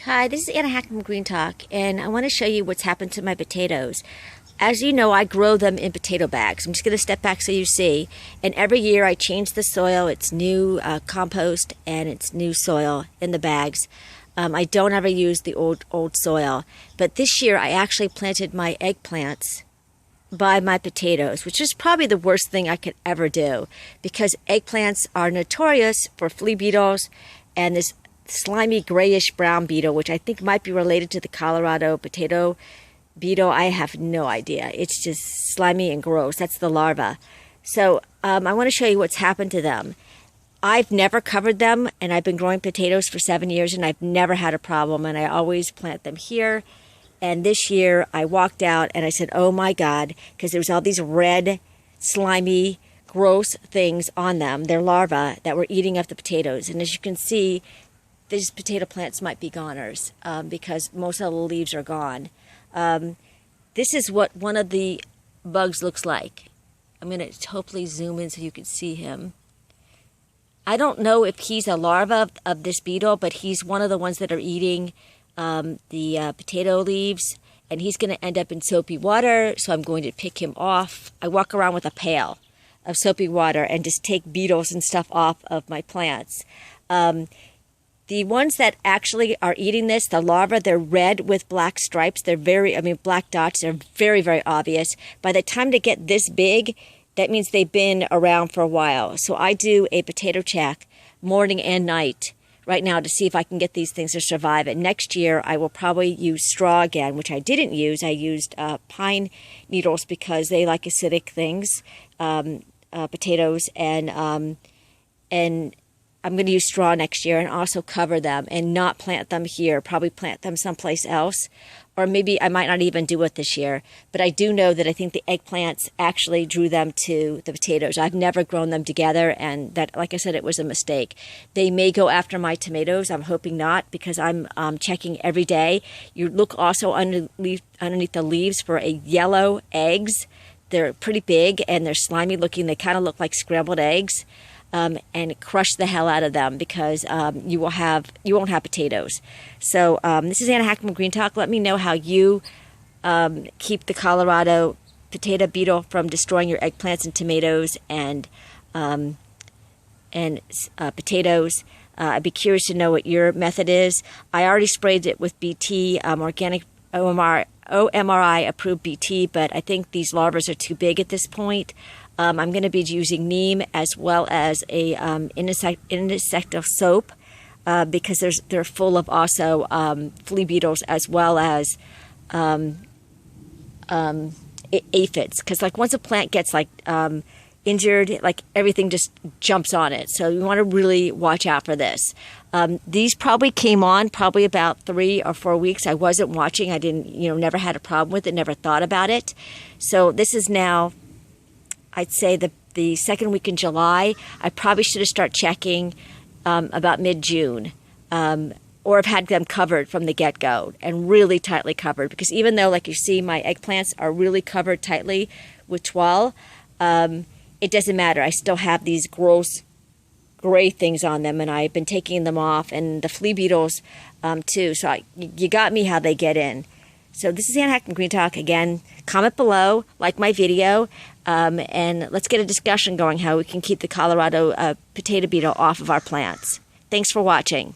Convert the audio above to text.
Hi, this is Anna Hack from Green Talk, and I want to show you what's happened to my potatoes. As you know, I grow them in potato bags. I'm just going to step back so you see. And every year I change the soil. It's new compost and it's new soil in the bags. I don't ever use the old soil. But this year I actually planted my eggplants by my potatoes, which is probably the worst thing I could ever do, because eggplants are notorious for flea beetles and this slimy grayish brown beetle, which I think might be related to the Colorado potato beetle. I have no idea. It's just slimy and gross. That's the larva. So I want to show you what's happened to them. I've never covered them, and I've been growing potatoes for 7 years, and I've never had a problem, and I always plant them here. And this year I walked out and I said, oh my God, because there was all these red, slimy, gross things on them, their larvae, that were eating up the potatoes. And as you can see, these potato plants might be goners because most of the leaves are gone. This is what one of the bugs looks like. I'm going to hopefully zoom in so you can see him. I don't know if he's a larva of this beetle, but he's one of the ones that are eating the potato leaves, and he's going to end up in soapy water, so I'm going to pick him off. I walk around with a pail of soapy water and just take beetles and stuff off of my plants. The ones that actually are eating this, the larvae, they're red with black stripes. They're black dots. They're very, very obvious. By the time they get this big, that means they've been around for a while. So I do a potato check morning and night right now to see if I can get these things to survive. And next year, I will probably use straw again, which I didn't use. I used pine needles because they like acidic things, potatoes, and I'm going to use straw next year and also cover them and not plant them here, probably plant them someplace else. Or maybe I might not even do it this year. But I do know that I think the eggplants actually drew them to the potatoes. I've never grown them together, and that, like I said, it was a mistake. They may go after my tomatoes. I'm hoping not, because I'm checking every day. You look also underneath the leaves for a yellow eggs. They're pretty big and they're slimy looking. They kind of look like scrambled eggs. And crush the hell out of them, because you won't have potatoes. So this is Anna Hack from Green Talk. Let me know how you keep the Colorado potato beetle from destroying your eggplants and tomatoes and potatoes. I'd be curious to know what your method is. I already sprayed it with BT, organic OMRI approved BT, but I think these larvae are too big at this point. I'm going to be using neem as well as a insecticide soap because they're full of also flea beetles as well as aphids. Because like once a plant gets like injured, like everything just jumps on it. So you want to really watch out for this. These probably came on probably about 3 or 4 weeks. I wasn't watching. I didn't, never had a problem with it, never thought about it. So this is now, I'd say the second week in July. I probably should have started checking about mid-June, or have had them covered from the get-go and really tightly covered, because even though, like you see, my eggplants are really covered tightly with toile, it doesn't matter. I still have these gross gray things on them, and I've been taking them off, and the flea beetles too. So you got me how they get in. So this is Anna Hack from Green Talk. Again, comment below, like my video, and let's get a discussion going how we can keep the Colorado potato beetle off of our plants. Thanks for watching.